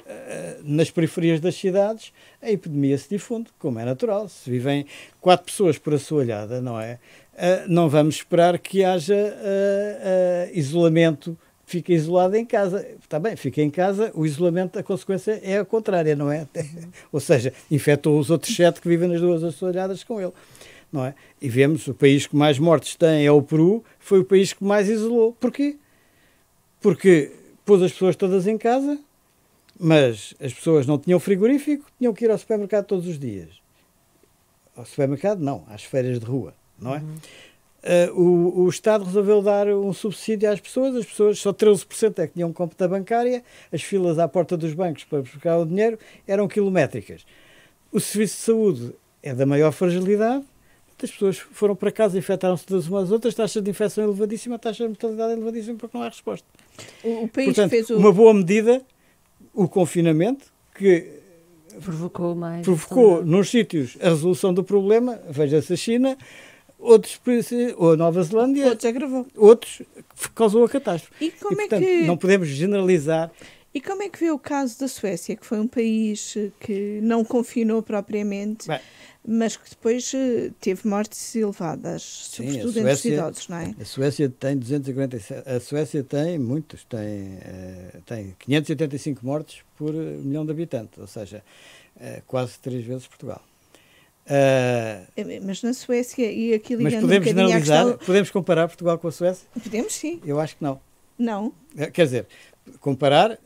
nas periferias das cidades a epidemia se difunde, como é natural. Se vivem 4 pessoas por assoalhada, não é? Não vamos esperar que haja isolamento, fica isolado em casa. Está bem, fica em casa, o isolamento, a consequência é a contrária, não é? Ou seja, infectou os outros 7 que vivem nas 2 assoalhadas com ele. Não é? E vemos, o país que mais mortes tem é o Peru, foi o país que mais isolou. Porquê? Porque pôs as pessoas todas em casa, mas as pessoas não tinham frigorífico, tinham que ir ao supermercado todos os dias. Ao supermercado, não, às feiras de rua, não é? O Estado resolveu dar um subsídio às pessoas só 13% é que tinham conta bancária, as filas à porta dos bancos para buscar o dinheiro eram quilométricas. O serviço de saúde é da maior fragilidade, as pessoas foram para casa, infectaram-se todas umas às outras, taxa de infecção elevadíssima, taxa de mortalidade elevadíssima, porque não há resposta. O país Portanto, fez uma boa medida, o confinamento, que provocou nos sítios a resolução do problema, veja-se a China, outros, ou a Nova Zelândia, outros agravou. Outros causou a catástrofe. E como portanto, é que não podemos generalizar. E como é que vê o caso da Suécia, que foi um país que não confinou propriamente, mas que depois teve mortes elevadas, sobretudo entre os idosos, não é? A Suécia tem 247, a Suécia tem muitos, tem 585 mortes por 1 milhão de habitantes, ou seja, quase 3 vezes Portugal. Mas na Suécia, e aqui ligando mas podemos generalizar, questão... podemos comparar Portugal com a Suécia? Podemos, sim. Eu acho que não. Não? Quer dizer, comparar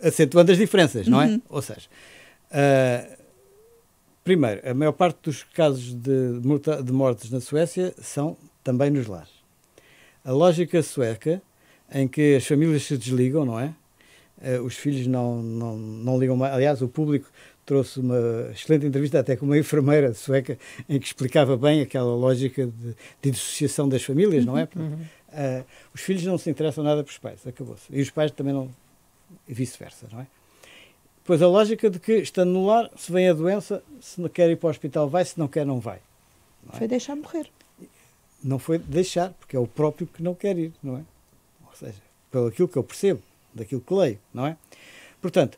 acentuando as diferenças, não é? Ou seja, primeiro, a maior parte dos casos de mortes na Suécia são também nos lares. A lógica sueca, em que as famílias se desligam, não é? Os filhos não ligam mais. Aliás, o público trouxe uma excelente entrevista até com uma enfermeira sueca em que explicava bem aquela lógica de dissociação das famílias, não é? Os filhos não se interessam nada pelos pais, acabou-se. E os pais também não, e vice-versa, não é? Pois a lógica de que, estando no lar, se vem a doença, se não quer ir para o hospital vai, se não quer não vai. Não é? Foi deixar morrer. Não foi deixar, porque é o próprio que não quer ir, não é? Ou seja, pelo aquilo que eu percebo, daquilo que leio, não é? Portanto,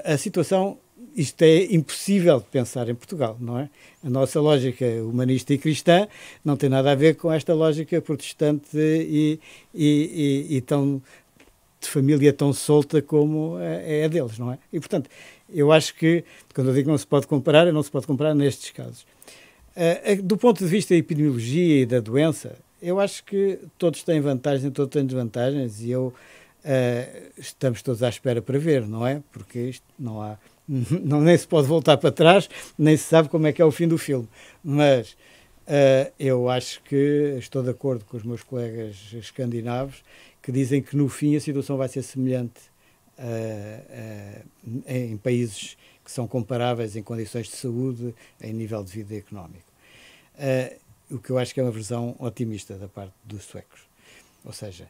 a situação, isto é impossível de pensar em Portugal, não é? A nossa lógica humanista e cristã não tem nada a ver com esta lógica protestante e tão de família tão solta como é a deles, não é? E, portanto, eu acho que, quando eu digo que não se pode comparar, não se pode comparar nestes casos. Do ponto de vista da epidemiologia e da doença, eu acho que todos têm vantagens e todos têm desvantagens e estamos todos à espera para ver, não é? Porque isto não há... nem se pode voltar para trás, nem se sabe como é que é o fim do filme. Mas eu acho que estou de acordo com os meus colegas escandinavos que dizem que no fim a situação vai ser semelhante em países que são comparáveis em condições de saúde, em nível de vida económico. O que eu acho que é uma versão otimista da parte dos suecos. Ou seja,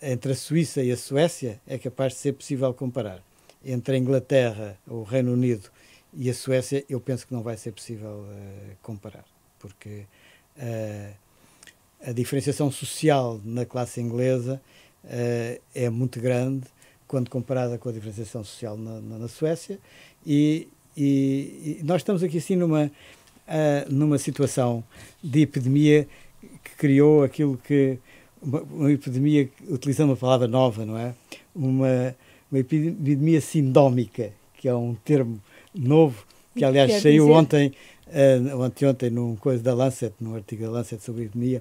entre a Suíça e a Suécia é capaz de ser possível comparar. Entre a Inglaterra, o Reino Unido e a Suécia, eu penso que não vai ser possível comparar, porque a diferenciação social na classe inglesa é muito grande quando comparada com a diferenciação social na Suécia e nós estamos aqui assim numa situação de epidemia que criou aquilo que... Uma epidemia, utilizando uma palavra nova, não é? Uma epidemia sindómica, que é um termo novo, que aliás saiu ontem, anteontem, num artigo da Lancet sobre a epidemia.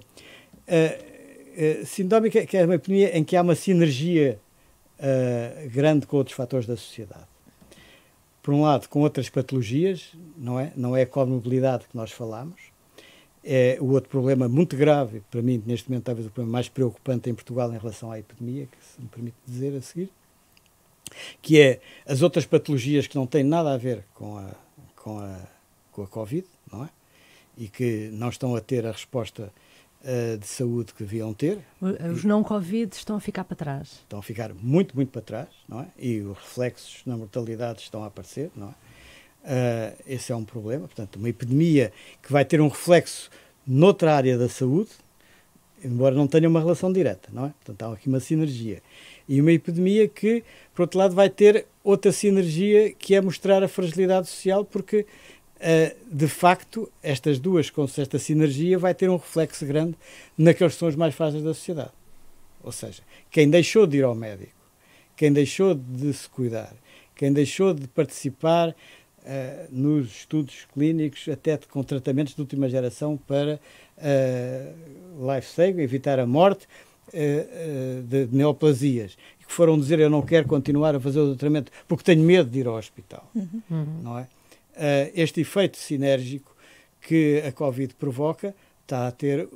Sindómica, que é uma epidemia em que há uma sinergia grande com outros fatores da sociedade. Por um lado, com outras patologias, não é? Não é a comorbidade que nós falamos. É o outro problema muito grave, para mim, neste momento, talvez o problema mais preocupante em Portugal em relação à epidemia, que se me permite dizer a seguir, que é as outras patologias que não têm nada a ver com a Covid, não é? E que não estão a ter a resposta de saúde que deviam ter. Os não-Covid estão a ficar para trás. Estão a ficar muito, muito para trás, não é? E os reflexos na mortalidade estão a aparecer, não é? Esse é um problema. Portanto, uma epidemia que vai ter um reflexo noutra área da saúde, embora não tenha uma relação direta, não é? Portanto, há aqui uma sinergia. E uma epidemia que, por outro lado, vai ter outra sinergia, que é mostrar a fragilidade social, porque, de facto, estas duas, com esta sinergia, vai ter um reflexo grande naqueles que são os mais frágeis da sociedade. Ou seja, quem deixou de ir ao médico, quem deixou de se cuidar, quem deixou de participar nos estudos clínicos, até com tratamentos de última geração para life-saving, evitar a morte de neoplasias, e que foram dizer: eu não quero continuar a fazer o tratamento porque tenho medo de ir ao hospital. Não é? Este efeito sinérgico que a Covid provoca está a ter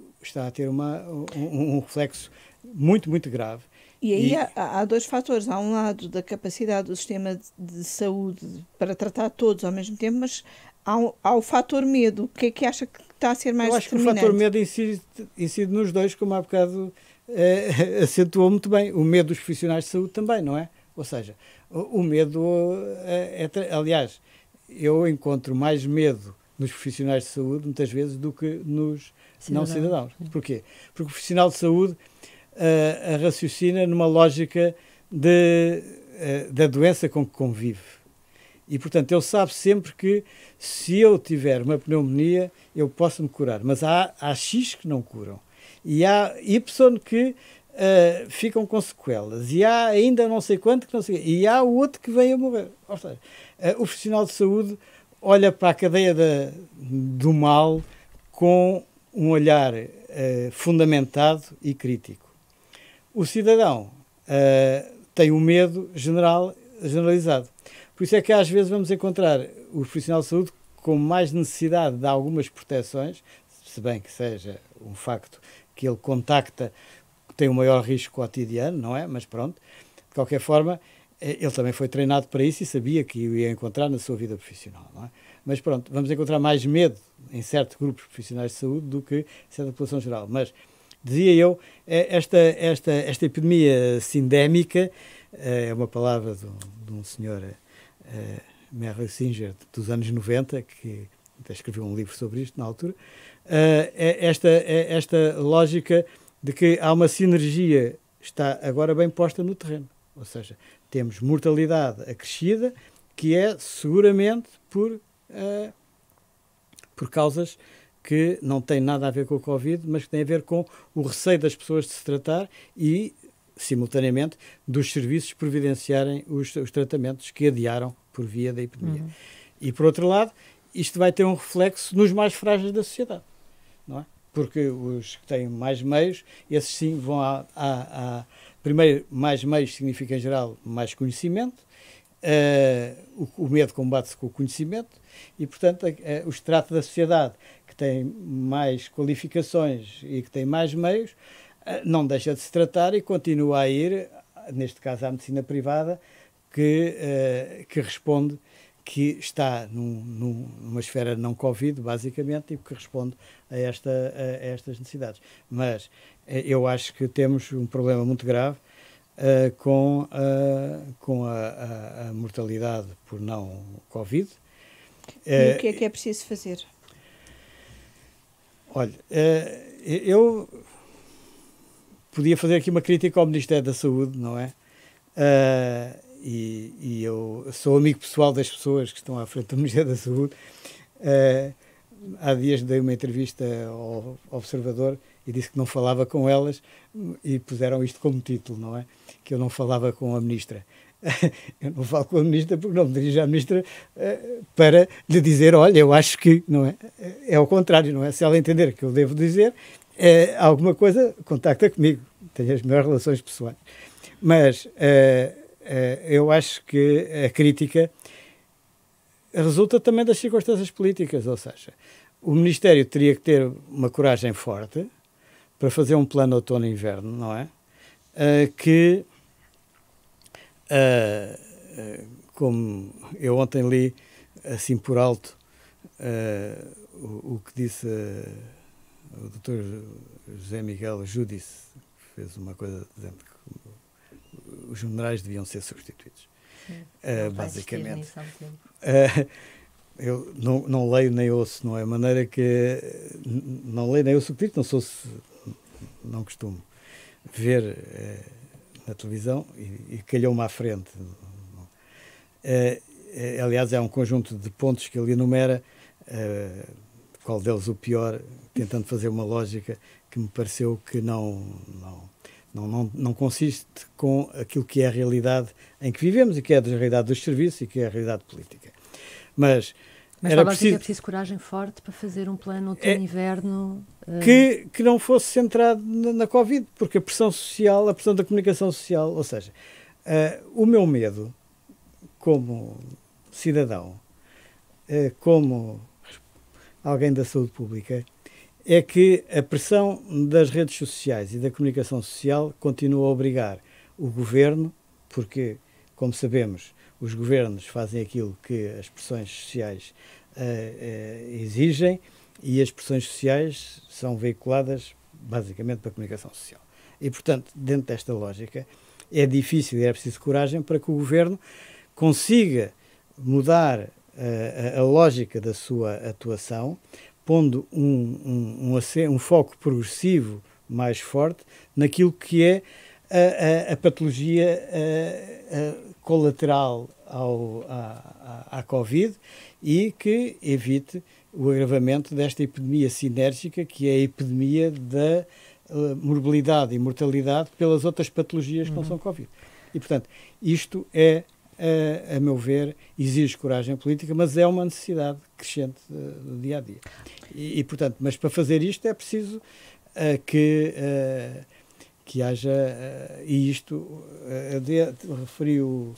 um reflexo muito, muito grave. E aí há dois fatores. Há um lado da capacidade do sistema de saúde para tratar todos ao mesmo tempo, mas há o fator medo. O que é que acha que está a ser mais determinante? Eu acho que o fator medo incide nos dois, como há bocado acentuou muito bem. O medo dos profissionais de saúde também, não é? Ou seja, o medo aliás, eu encontro mais medo nos profissionais de saúde, muitas vezes, do que nos não-cidadãos. Porquê? Porque o profissional de saúde raciocina numa lógica da doença com que convive. E, portanto, ele sabe sempre que se eu tiver uma pneumonia, eu posso me curar. Mas há X que não curam. E há Y que ficam com sequelas. E há ainda não sei quanto que não sei. E há o outro que vem a morrer. Ou seja, o profissional de saúde olha para a cadeia do mal com um olhar fundamentado e crítico. O cidadão tem um medo generalizado. Por isso é que às vezes vamos encontrar o profissional de saúde com mais necessidade de algumas proteções, se bem que seja um facto que ele contacta, tem um maior risco cotidiano, não é? Mas pronto, de qualquer forma, ele também foi treinado para isso e sabia que o ia encontrar na sua vida profissional, não é? Mas pronto, vamos encontrar mais medo em certos grupos profissionais de saúde do que em certa população geral. Mas, dizia eu, esta epidemia sindémica, é uma palavra de um senhor, Merle Singer, dos anos 90, que até escreveu um livro sobre isto na altura, esta lógica de que há uma sinergia, está agora bem posta no terreno. Ou seja, temos mortalidade acrescida, que é seguramente por causas que não têm nada a ver com o Covid, mas que têm a ver com o receio das pessoas de se tratar e, simultaneamente, dos serviços providenciarem os tratamentos que adiaram por via da epidemia. E, por outro lado, isto vai ter um reflexo nos mais frágeis da sociedade, não é? Porque os que têm mais meios, esses sim vão primeiro, mais meios significa em geral mais conhecimento, o medo combate-se com o conhecimento e, portanto, o extrato da sociedade que tem mais qualificações e que tem mais meios não deixa de se tratar e continua a ir, neste caso, à medicina privada, que responde, que está numa esfera não Covid, basicamente, e que responde a estas necessidades. Mas eu acho que temos um problema muito grave com a mortalidade por não Covid. E o que é preciso fazer? Olha, eu podia fazer aqui uma crítica ao Ministério da Saúde, não é? E eu sou amigo pessoal das pessoas que estão à frente do Ministério da Saúde. Há dias dei uma entrevista ao Observador e disse que não falava com elas e puseram isto como título, não é? Que eu não falava com a Ministra. Eu não falo com a Ministra porque não me dirijo à Ministra para lhe dizer, olha, eu acho que, não é? É ao contrário, não é? Se ela entender que eu devo dizer alguma coisa, contacta comigo. Tenho as melhores relações pessoais. Mas eu acho que a crítica resulta também das circunstâncias políticas, ou seja, o Ministério teria que ter uma coragem forte para fazer um plano outono e inverno, não é? Como eu ontem li, assim por alto, o que disse o Dr. José Miguel Júdice, fez uma coisa dizendo que os generais deviam ser substituídos. Basicamente. Eu não leio nem ouço, não é? A maneira que não leio nem ouço o que digo, não costumo ver na televisão e calhou-me à frente. Aliás, é um conjunto de pontos que ele enumera, qual deles o pior, tentando fazer uma lógica que me pareceu que não consiste com aquilo que é a realidade em que vivemos e que é a realidade dos serviços e que é a realidade política. Mas era preciso... é preciso coragem forte para fazer um plano outono-inverno... Que não fosse centrado na Covid, porque a pressão social, a pressão da comunicação social, ou seja, o meu medo como cidadão, como alguém da saúde pública, é que a pressão das redes sociais e da comunicação social continua a obrigar o governo, porque, como sabemos, os governos fazem aquilo que as pressões sociais exigem e as pressões sociais são veiculadas basicamente para a comunicação social. E, portanto, dentro desta lógica, é difícil e é preciso coragem para que o governo consiga mudar a lógica da sua atuação, pondo um foco progressivo mais forte naquilo que é a patologia colateral à Covid e que evite o agravamento desta epidemia sinérgica, que é a epidemia da morbilidade e mortalidade pelas outras patologias que não são Covid. E, portanto, isto a meu ver, exige coragem política, mas é uma necessidade crescente do dia a dia. E, portanto, mas para fazer isto é preciso que haja, e isto referi o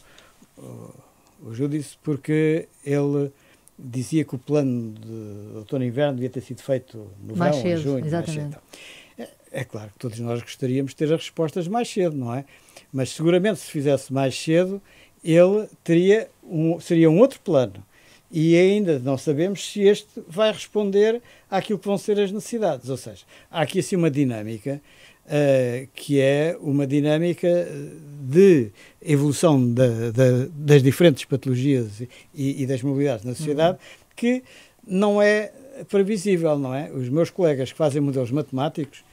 Júdice, porque ele dizia que o plano de outono e inverno devia ter sido feito no verão, em junho, exatamente. Mais cedo. É claro que todos nós gostaríamos de ter as respostas mais cedo, não é? Mas seguramente se fizesse mais cedo, ele seria um outro plano. E ainda não sabemos se este vai responder àquilo que vão ser as necessidades. Ou seja, há aqui assim uma dinâmica que é uma dinâmica de evolução das diferentes patologias e das mobilidades na sociedade que não é previsível, não é? Os meus colegas que fazem modelos matemáticos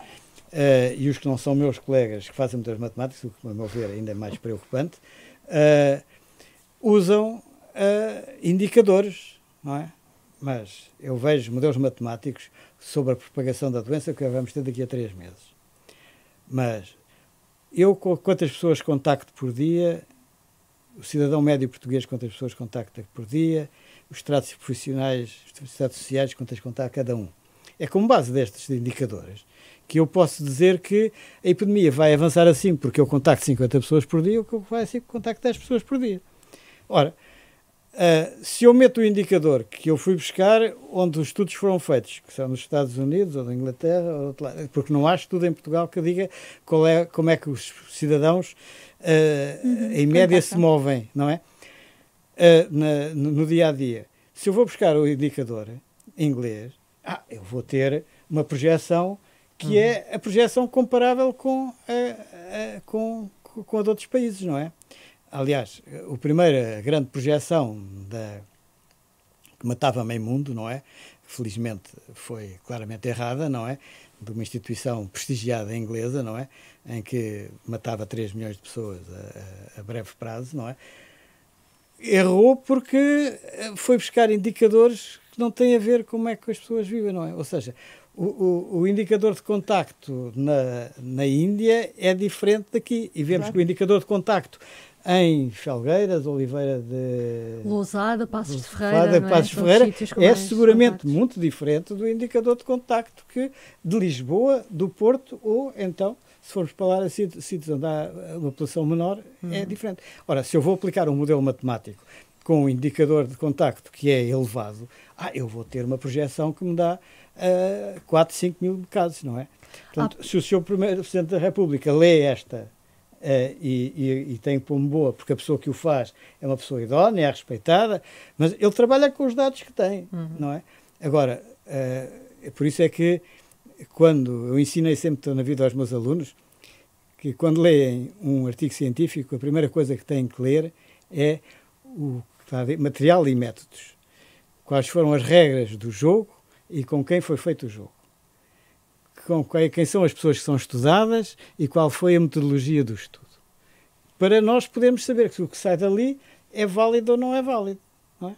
e os que não são meus colegas que fazem modelos matemáticos, o que, a meu ver, ainda é mais preocupante, usam indicadores, não é? Mas eu vejo modelos matemáticos sobre a propagação da doença que vamos ter daqui a 3 meses. Mas eu, quantas pessoas contacto por dia, o cidadão médio português, quantas pessoas contacta por dia, os estratos profissionais, os estratos sociais, quantas contar a cada um. É com base destes indicadores que eu posso dizer que a epidemia vai avançar assim porque eu contacto 50 pessoas por dia ou que eu vai assim porque eu contacto 10 pessoas por dia. Ora, se eu meto o indicador que eu fui buscar onde os estudos foram feitos, que são nos Estados Unidos ou na Inglaterra, ou porque não há estudo em Portugal que diga como é que os cidadãos em média se movem, não é? No dia a dia. Se eu vou buscar o indicador em inglês, eu vou ter uma projeção que é a projeção comparável com a de outros países, não é? Aliás, a primeira grande projeção que matava meio mundo, não é? Felizmente foi claramente errada, não é? De uma instituição prestigiada inglesa, não é? Em que matava 3 milhões de pessoas a breve prazo, não é? Errou porque foi buscar indicadores que não têm a ver com como é que as pessoas vivem, não é? Ou seja, o indicador de contacto na Índia é diferente daqui. E vemos que o indicador de contacto em Felgueiras, Oliveira de Lousada, Passos de Ferreira, Passos de Ferreira é seguramente muito diferente do indicador de contacto que de Lisboa, do Porto ou então, se formos falar a sítios onde há uma população menor, é diferente. Ora, se eu vou aplicar um modelo matemático com um indicador de contacto que é elevado, eu vou ter uma projeção que me dá 4, 5 mil casos, não é? Portanto, se o Sr. Presidente da República lê esta e tem como boa, porque a pessoa que o faz é uma pessoa idónea, é respeitada, mas ele trabalha com os dados que tem, não é? Agora, por isso é que quando eu ensinei sempre na vida aos meus alunos que quando leem um artigo científico, a primeira coisa que têm que ler é o material e métodos. Quais foram as regras do jogo e com quem foi feito o jogo. Quem são as pessoas que são estudadas e qual foi a metodologia do estudo. Para nós podermos saber se o que sai dali é válido ou não é válido. Não é?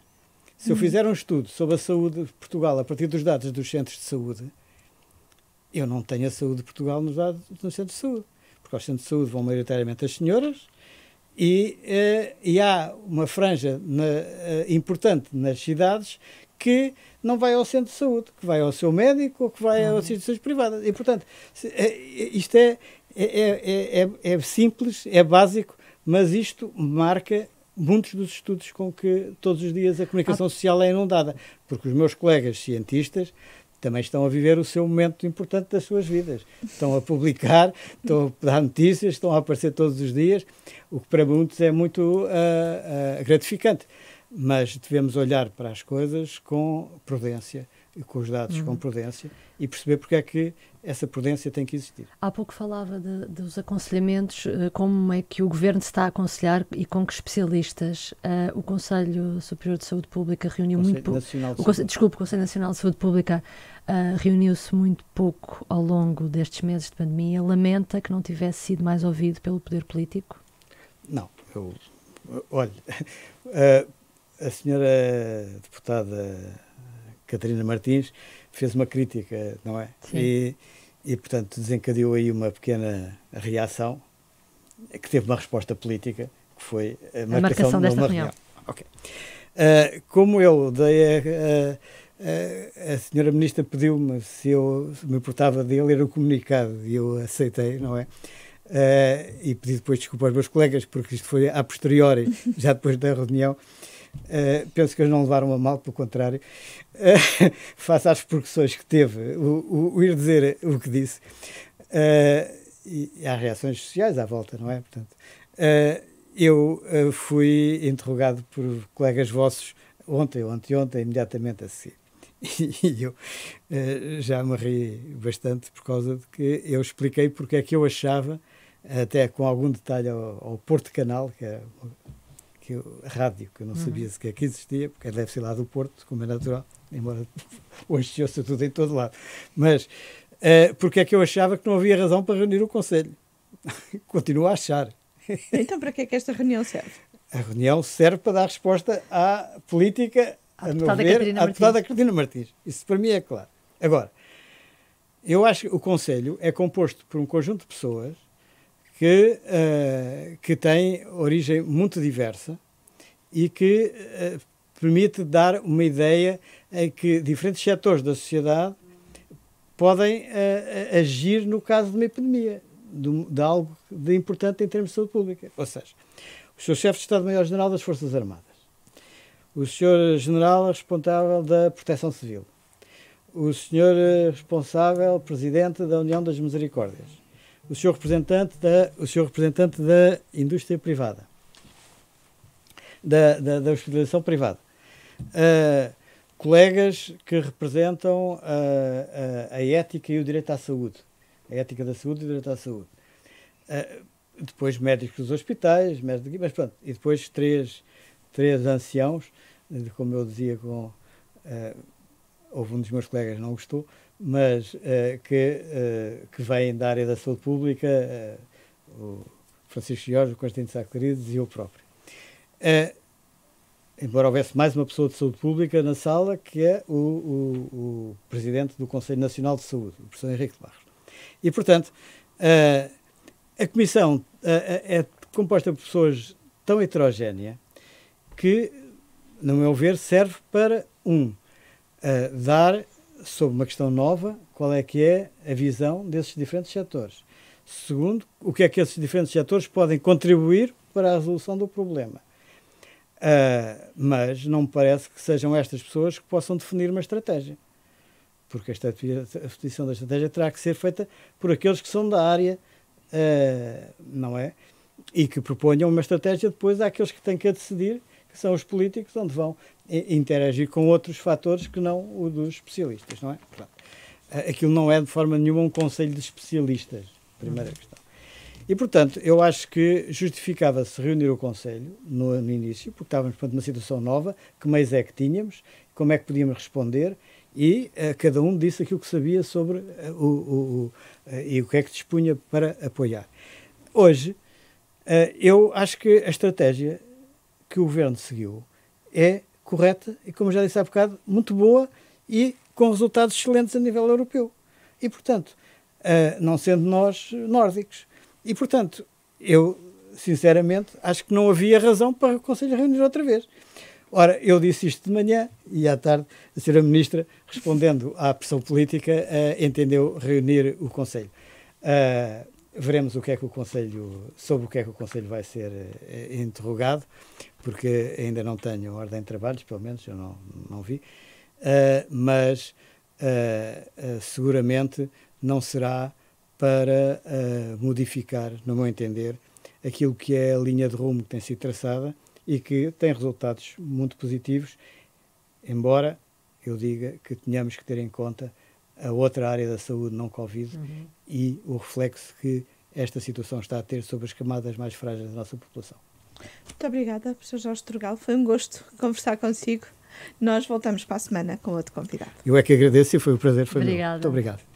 Se eu fizer um estudo sobre a saúde de Portugal a partir dos dados dos centros de saúde, eu não tenho a saúde de Portugal nos dados dos centros de saúde. Porque aos centros de saúde vão maioritariamente as senhoras e há uma franja importante nas cidades que não vai ao centro de saúde, que vai ao seu médico ou que vai a instituições privadas. E, portanto, isto é simples, é básico, mas isto marca muitos dos estudos com que todos os dias a comunicação social é inundada. Porque os meus colegas cientistas também estão a viver o seu momento importante das suas vidas. Estão a publicar, estão a dar notícias, estão a aparecer todos os dias, o que para muitos é muito gratificante. Mas devemos olhar para as coisas com prudência, e com os dados com prudência, e perceber porque é que essa prudência tem que existir. Há pouco falava dos aconselhamentos, como é que o Governo se está a aconselhar e com que especialistas. O Conselho Superior de Saúde Pública reuniu muito pouco. O Conselho Nacional de Saúde Pública reuniu-se muito pouco ao longo destes meses de pandemia. Lamenta que não tivesse sido mais ouvido pelo poder político? Não, olha, a senhora deputada Catarina Martins fez uma crítica, não é? E, portanto, desencadeou aí uma pequena reação que teve uma resposta política, que foi a marcação desta reunião. Okay. Como eu dei a senhora ministra pediu-me se eu me importava de ler o comunicado e eu aceitei, não é? E pedi depois desculpa aos meus colegas, porque isto foi a posteriori, já depois da reunião. Penso que eles não levaram a mal, pelo contrário, face às repercussões que teve o ir dizer o que disse, e há reações sociais à volta, não é? Portanto, eu fui interrogado por colegas vossos ontem ou anteontem, imediatamente a seguir. E eu já me ri bastante por causa de que eu expliquei porque é que eu achava, até com algum detalhe ao Porto Canal, que é a rádio, que eu não sabia sequer que existia, porque deve ser lá do Porto, como é natural, embora hoje se ouça tudo em todo lado. Mas porque é que eu achava que não havia razão para reunir o Conselho? Continuo a achar. Então, para que é que esta reunião serve? A reunião serve para dar resposta à política, a meu ver, à deputada Catarina Martins. Isso para mim é claro. Agora, eu acho que o Conselho é composto por um conjunto de pessoas que têm origem muito diversa e que permite dar uma ideia em que diferentes setores da sociedade podem agir no caso de uma epidemia, de algo de importante em termos de saúde pública. Ou seja, o Sr. Chefe de Estado-Maior-General das Forças Armadas, o Sr. General responsável da Proteção Civil, o Sr. responsável, Presidente da União das Misericórdias, o Sr. representante da indústria privada, da hospitalização privada, colegas que representam a ética e o direito à saúde, a ética da saúde e o direito à saúde. Depois médicos dos hospitais, mas pronto, e depois três anciãos, como eu dizia, houve um dos meus colegas que não gostou, mas que vêm da área da saúde pública, o Francisco Jorge, o Constantino Sá Clarides e eu próprio. Embora houvesse mais uma pessoa de saúde pública na sala, que é o Presidente do Conselho Nacional de Saúde, o professor Henrique de Barros. E, portanto, a Comissão é composta por pessoas tão heterogéneas que, no meu ver, serve para, dar, sobre uma questão nova, qual é que é a visão desses diferentes setores. Segundo, o que é que esses diferentes setores podem contribuir para a resolução do problema. Mas não me parece que sejam estas pessoas que possam definir uma estratégia. Porque a definição da estratégia terá que ser feita por aqueles que são da área, não é? E que proponham uma estratégia depois àqueles que têm que a decidir, que são os políticos, onde vão interagir com outros fatores que não o dos especialistas, não é? Portanto, aquilo não é de forma nenhuma um conselho de especialistas, primeira questão. E, portanto, eu acho que justificava-se reunir o Conselho no início, porque estávamos perante uma situação nova, que meios é que tínhamos, como é que podíamos responder, e cada um disse aquilo que sabia sobre e o que é que dispunha para apoiar. Hoje, eu acho que a estratégia que o Governo seguiu é correta e, como já disse há bocado, muito boa e com resultados excelentes a nível europeu. E, portanto, não sendo nós nórdicos. E, portanto, eu, sinceramente, acho que não havia razão para o Conselho reunir outra vez. Ora, eu disse isto de manhã e à tarde a Sra. Ministra, respondendo à pressão política, entendeu reunir o Conselho. Veremos o que é que o Conselho, sobre o que é que o Conselho vai ser interrogado, porque ainda não tenho ordem de trabalhos, pelo menos eu não vi, mas seguramente não será para modificar, no meu entender, aquilo que é a linha de rumo que tem sido traçada e que tem resultados muito positivos, embora eu diga que tenhamos que ter em conta a outra área da saúde não Covid e o reflexo que esta situação está a ter sobre as camadas mais frágeis da nossa população. Muito obrigada, professor Jorge Turgal. Foi um gosto conversar consigo. Nós voltamos para a semana com outro convidado. Eu é que agradeço e foi um prazer. Foi Obrigada. meu. Muito obrigado.